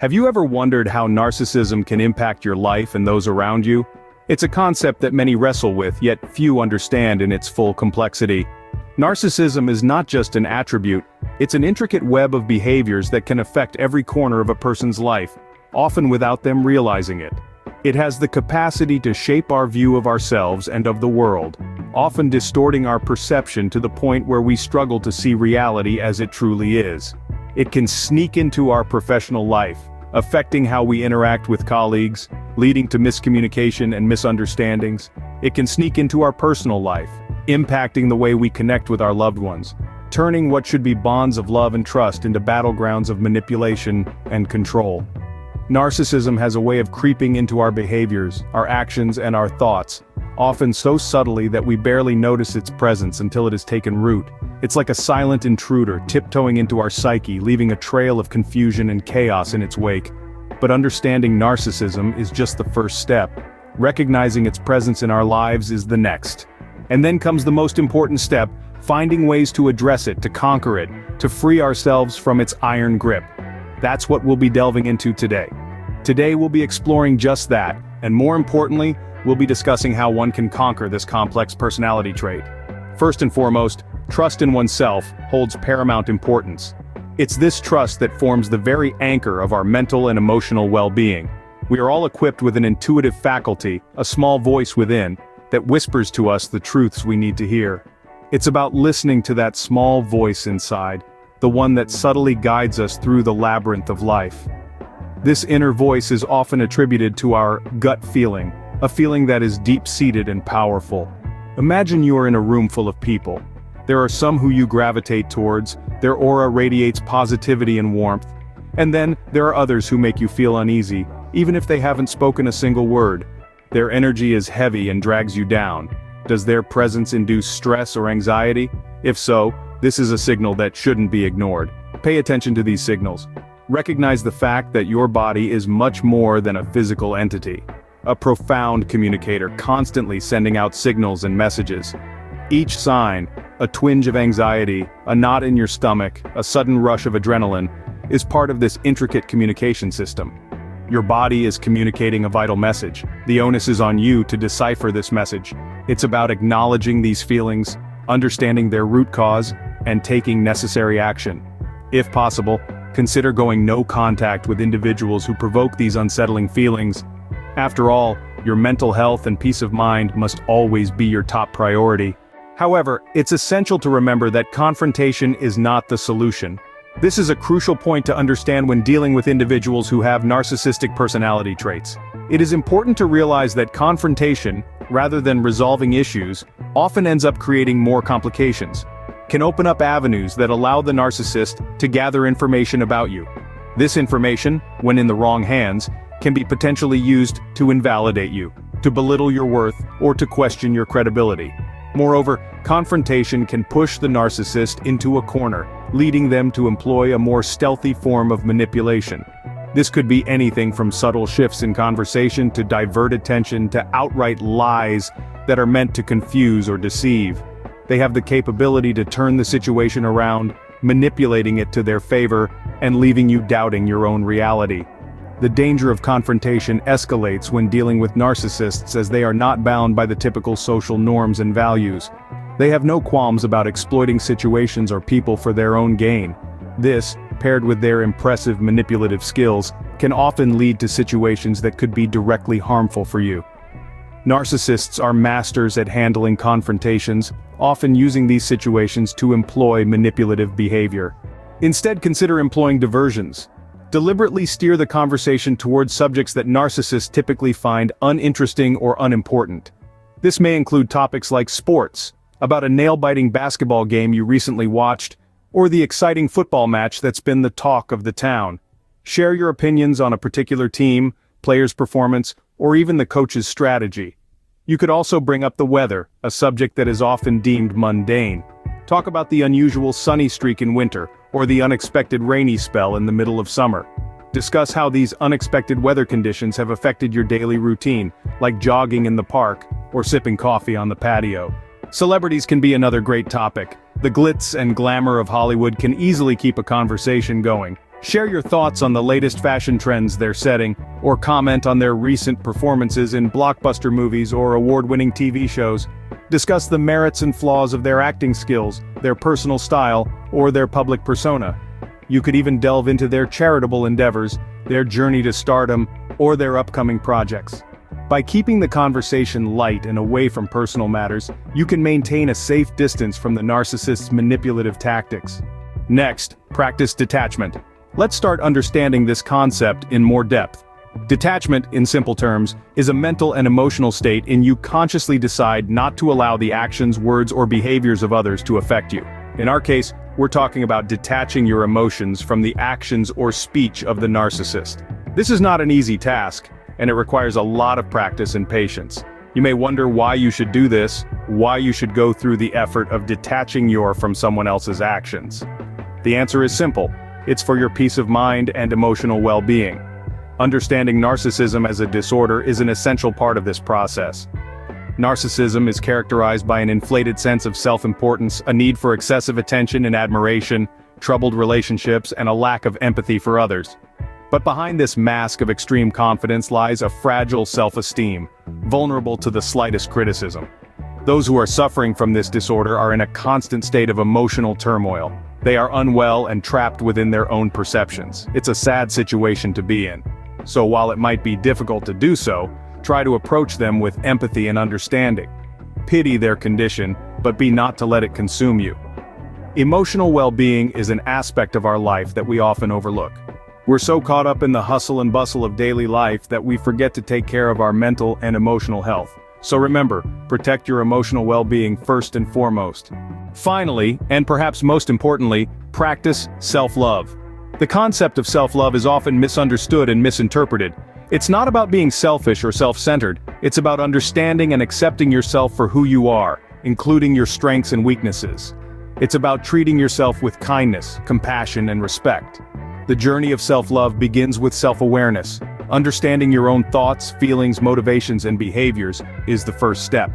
Have you ever wondered how narcissism can impact your life and those around you? It's a concept that many wrestle with, yet few understand in its full complexity. Narcissism is not just an attribute, it's an intricate web of behaviors that can affect every corner of a person's life, often without them realizing it. It has the capacity to shape our view of ourselves and of the world, often distorting our perception to the point where we struggle to see reality as it truly is. It can sneak into our professional life, affecting how we interact with colleagues, leading to miscommunication and misunderstandings. It can sneak into our personal life, impacting the way we connect with our loved ones, turning what should be bonds of love and trust into battlegrounds of manipulation and control. Narcissism has a way of creeping into our behaviors, our actions and our thoughts, often so subtly that we barely notice its presence until it has taken root. It's like a silent intruder tiptoeing into our psyche, leaving a trail of confusion and chaos in its wake. But understanding narcissism is just the first step. Recognizing its presence in our lives is the next. And then comes the most important step, finding ways to address it, to conquer it, to free ourselves from its iron grip. That's what we'll be delving into today. Today we'll be exploring just that, and more importantly, we'll be discussing how one can conquer this complex personality trait. First and foremost, trust in oneself holds paramount importance. It's this trust that forms the very anchor of our mental and emotional well-being. We are all equipped with an intuitive faculty, a small voice within, that whispers to us the truths we need to hear. It's about listening to that small voice inside, the one that subtly guides us through the labyrinth of life. This inner voice is often attributed to our gut feeling, a feeling that is deep-seated and powerful. Imagine you are in a room full of people. There are some who you gravitate towards, their aura radiates positivity and warmth. And then, there are others who make you feel uneasy, even if they haven't spoken a single word. Their energy is heavy and drags you down. Does their presence induce stress or anxiety? If so, this is a signal that shouldn't be ignored. Pay attention to these signals. Recognize the fact that your body is much more than a physical entity. A profound communicator constantly sending out signals and messages. Each sign, a twinge of anxiety, a knot in your stomach, a sudden rush of adrenaline, is part of this intricate communication system. Your body is communicating a vital message. The onus is on you to decipher this message. It's about acknowledging these feelings, understanding their root cause, and taking necessary action. If possible, consider going no contact with individuals who provoke these unsettling feelings. After all, your mental health and peace of mind must always be your top priority. However, it's essential to remember that confrontation is not the solution. This is a crucial point to understand when dealing with individuals who have narcissistic personality traits. It is important to realize that confrontation, rather than resolving issues, often ends up creating more complications. Can open up avenues that allow the narcissist to gather information about you. This information, when in the wrong hands, can be potentially used to invalidate you, to belittle your worth, or to question your credibility. Moreover, confrontation can push the narcissist into a corner, leading them to employ a more stealthy form of manipulation. This could be anything from subtle shifts in conversation to divert attention to outright lies that are meant to confuse or deceive. They have the capability to turn the situation around, manipulating it to their favor, and leaving you doubting your own reality. The danger of confrontation escalates when dealing with narcissists, as they are not bound by the typical social norms and values. They have no qualms about exploiting situations or people for their own gain. This, paired with their impressive manipulative skills, can often lead to situations that could be directly harmful for you. Narcissists are masters at handling confrontations, often using these situations to employ manipulative behavior. Instead, consider employing diversions. Deliberately steer the conversation towards subjects that narcissists typically find uninteresting or unimportant. This may include topics like sports, about a nail-biting basketball game you recently watched, or the exciting football match that's been the talk of the town. Share your opinions on a particular team, player's performance, or even the coach's strategy. You could also bring up the weather, a subject that is often deemed mundane. Talk about the unusual sunny streak in winter, or the unexpected rainy spell in the middle of summer. Discuss how these unexpected weather conditions have affected your daily routine, like jogging in the park, or sipping coffee on the patio. Celebrities can be another great topic. The glitz and glamour of Hollywood can easily keep a conversation going. Share your thoughts on the latest fashion trends they're setting, or comment on their recent performances in blockbuster movies or award-winning TV shows. Discuss the merits and flaws of their acting skills, their personal style, or their public persona. You could even delve into their charitable endeavors, their journey to stardom, or their upcoming projects. By keeping the conversation light and away from personal matters, you can maintain a safe distance from the narcissist's manipulative tactics. Next, practice detachment. Let's start understanding this concept in more depth. Detachment, in simple terms, is a mental and emotional state in you consciously decide not to allow the actions, words, or behaviors of others to affect you. In our case, we're talking about detaching your emotions from the actions or speech of the narcissist. This is not an easy task, and it requires a lot of practice and patience. You may wonder why you should do this, why you should go through the effort of detaching from someone else's actions. The answer is simple. It's for your peace of mind and emotional well-being. Understanding narcissism as a disorder is an essential part of this process. Narcissism is characterized by an inflated sense of self-importance, a need for excessive attention and admiration, troubled relationships, and a lack of empathy for others. But behind this mask of extreme confidence lies a fragile self-esteem, vulnerable to the slightest criticism. Those who are suffering from this disorder are in a constant state of emotional turmoil. They are unwell and trapped within their own perceptions. It's a sad situation to be in. So while it might be difficult to do so, try to approach them with empathy and understanding. Pity their condition, but be not to let it consume you. Emotional well-being is an aspect of our life that we often overlook. We're so caught up in the hustle and bustle of daily life that we forget to take care of our mental and emotional health. So remember, protect your emotional well-being first and foremost. Finally, and perhaps most importantly, practice self-love. The concept of self-love is often misunderstood and misinterpreted. It's not about being selfish or self-centered, it's about understanding and accepting yourself for who you are, including your strengths and weaknesses. It's about treating yourself with kindness, compassion, and respect. The journey of self-love begins with self-awareness. Understanding your own thoughts, feelings, motivations, and behaviors is the first step.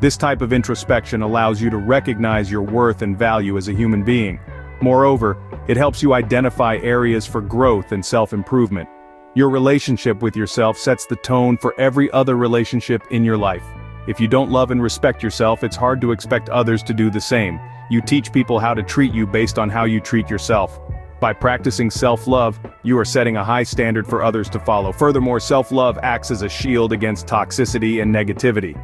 This type of introspection allows you to recognize your worth and value as a human being. Moreover, it helps you identify areas for growth and self-improvement. Your relationship with yourself sets the tone for every other relationship in your life. If you don't love and respect yourself, it's hard to expect others to do the same. You teach people how to treat you based on how you treat yourself. By practicing self-love, you are setting a high standard for others to follow. Furthermore, self-love acts as a shield against toxicity and negativity.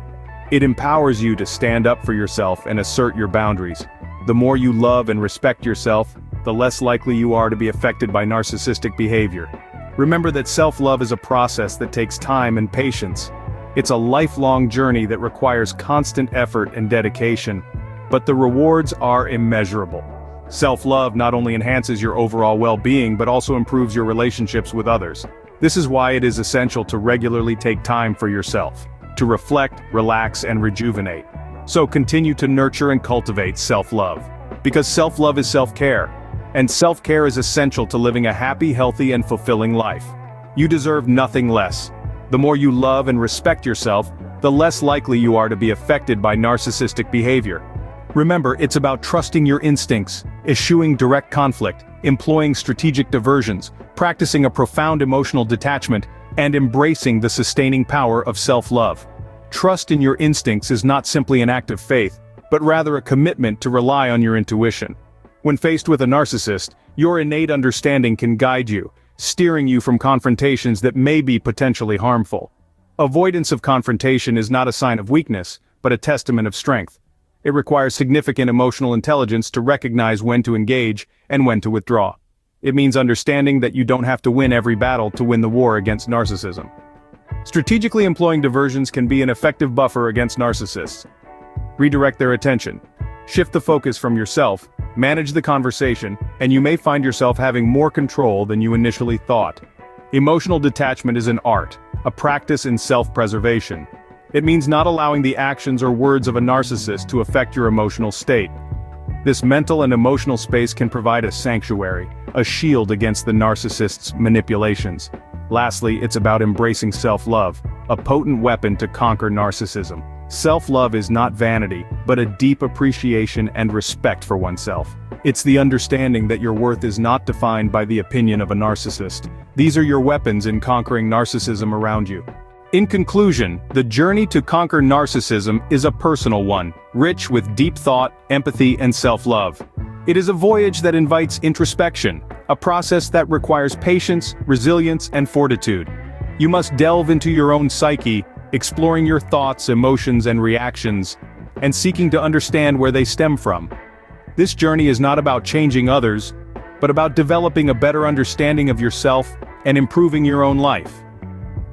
It empowers you to stand up for yourself and assert your boundaries. The more you love and respect yourself, the less likely you are to be affected by narcissistic behavior. Remember that self-love is a process that takes time and patience. It's a lifelong journey that requires constant effort and dedication, but the rewards are immeasurable. Self-love not only enhances your overall well-being but also improves your relationships with others. This is why it is essential to regularly take time for yourself, to reflect, relax, and rejuvenate. So continue to nurture and cultivate self-love. Because self-love is self-care, and self-care is essential to living a happy, healthy, and fulfilling life. You deserve nothing less. The more you love and respect yourself, the less likely you are to be affected by narcissistic behavior. Remember, it's about trusting your instincts, eschewing direct conflict, employing strategic diversions, practicing a profound emotional detachment, and embracing the sustaining power of self-love. Trust in your instincts is not simply an act of faith, but rather a commitment to rely on your intuition. When faced with a narcissist, your innate understanding can guide you, steering you from confrontations that may be potentially harmful. Avoidance of confrontation is not a sign of weakness, but a testament of strength. It requires significant emotional intelligence to recognize when to engage and when to withdraw. It means understanding that you don't have to win every battle to win the war against narcissism. Strategically employing diversions can be an effective buffer against narcissists. Redirect their attention. Shift the focus from yourself, manage the conversation, and you may find yourself having more control than you initially thought. Emotional detachment is an art, a practice in self-preservation. It means not allowing the actions or words of a narcissist to affect your emotional state. This mental and emotional space can provide a sanctuary, a shield against the narcissist's manipulations. Lastly, it's about embracing self-love, a potent weapon to conquer narcissism. Self-love is not vanity, but a deep appreciation and respect for oneself. It's the understanding that your worth is not defined by the opinion of a narcissist. These are your weapons in conquering narcissism around you. In conclusion, the journey to conquer narcissism is a personal one, rich with deep thought, empathy, and self-love. It is a voyage that invites introspection, a process that requires patience, resilience, and fortitude. You must delve into your own psyche, exploring your thoughts, emotions, and reactions, and seeking to understand where they stem from. This journey is not about changing others, but about developing a better understanding of yourself and improving your own life.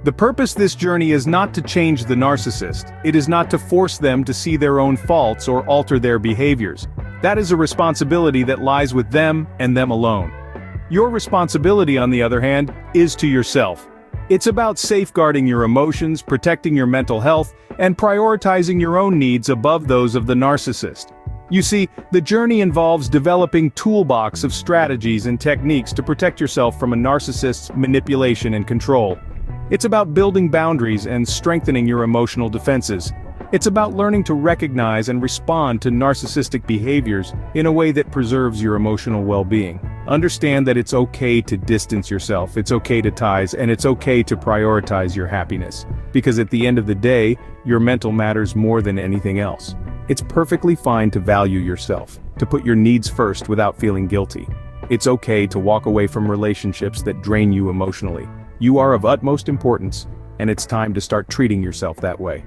The purpose of this journey is not to change the narcissist. It is not to force them to see their own faults or alter their behaviors. That is a responsibility that lies with them and them alone. Your responsibility, on the other hand, is to yourself. It's about safeguarding your emotions, protecting your mental health, and prioritizing your own needs above those of the narcissist. You see, the journey involves developing a toolbox of strategies and techniques to protect yourself from a narcissist's manipulation and control. It's about building boundaries and strengthening your emotional defenses. It's about learning to recognize and respond to narcissistic behaviors in a way that preserves your emotional well-being. Understand that it's okay to distance yourself, it's okay to ties, and it's okay to prioritize your happiness. Because at the end of the day, your mental matters more than anything else. It's perfectly fine to value yourself, to put your needs first without feeling guilty. It's okay to walk away from relationships that drain you emotionally. You are of utmost importance, and it's time to start treating yourself that way.